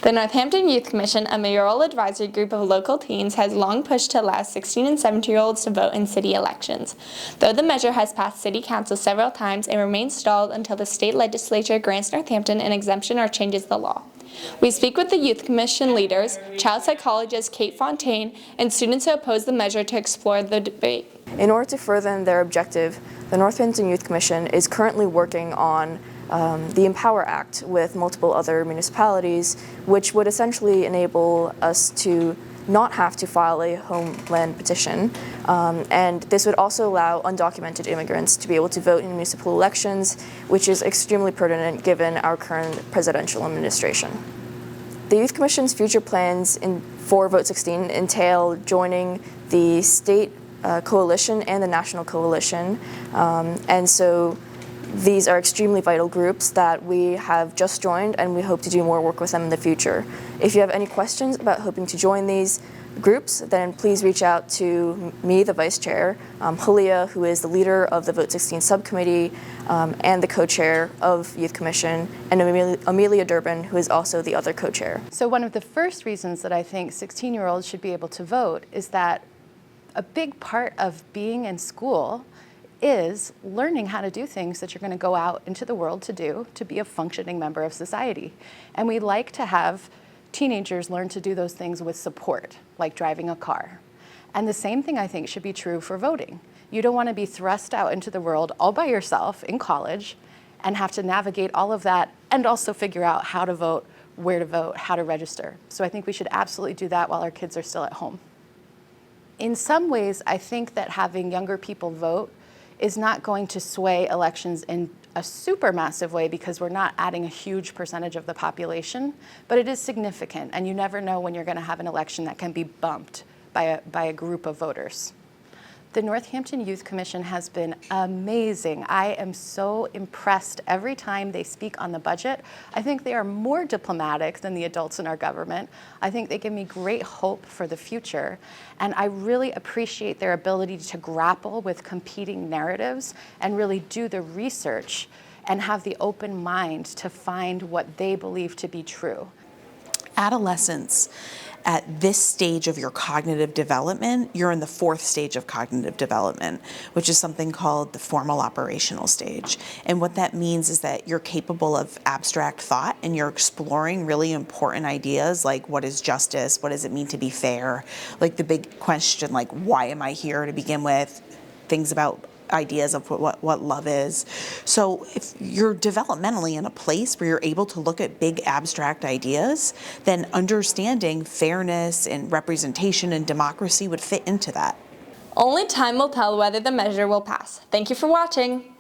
The Northampton Youth Commission, a mayoral advisory group of local teens, has long pushed to allow 16 and 17-year-olds to vote in city elections. Though the measure has passed City Council several times, it remains stalled until the state legislature grants Northampton an exemption or changes the law. We speak with the Youth Commission leaders, child psychologist Kate Fontaine, and students who oppose the measure to explore the debate. In order to further their objective, the Northampton Youth Commission is currently working on the Empower Act with multiple other municipalities, which would essentially enable us to not have to file a homeland petition, and this would also allow undocumented immigrants to be able to vote in municipal elections, which is extremely pertinent given our current presidential administration. The Youth Commission's future plans for Vote16 entail joining the state coalition and the national coalition, and so these are extremely vital groups that we have just joined, and we hope to do more work with them in the future. If you have any questions about hoping to join these groups, then please reach out to me, the vice chair, Halia, who is the leader of the Vote16 subcommittee and the co-chair of Youth Commission, and Amelia Durbin, who is also the other co-chair. So one of the first reasons that I think 16-year-olds should be able to vote is that a big part of being in school is learning how to do things that you're going to go out into the world to do to be a functioning member of society. And we like to have teenagers learn to do those things with support, like driving a car. And the same thing I think should be true for voting. You don't want to be thrust out into the world all by yourself in college and have to navigate all of that and also figure out how to vote, where to vote, how to register. So I think we should absolutely do that while our kids are still at home. In some ways, I think that having younger people vote is not going to sway elections in a super massive way because we're not adding a huge percentage of the population, but it is significant, and you never know when you're going to have an election that can be bumped by a group of voters. The Northampton Youth Commission has been amazing. I am so impressed every time they speak on the budget. I think they are more diplomatic than the adults in our government. I think they give me great hope for the future. And I really appreciate their ability to grapple with competing narratives and really do the research and have the open mind to find what they believe to be true. Adolescence, at this stage of your cognitive development, you're in the fourth stage of cognitive development, which is something called the formal operational stage. And what that means is that you're capable of abstract thought and you're exploring really important ideas like what is justice, what does it mean to be fair, like the big question like why am I here to begin with, things about ideas of what love is. So if you're developmentally in a place where you're able to look at big abstract ideas, then understanding fairness and representation and democracy would fit into that. Only time will tell whether the measure will pass. Thank you for watching.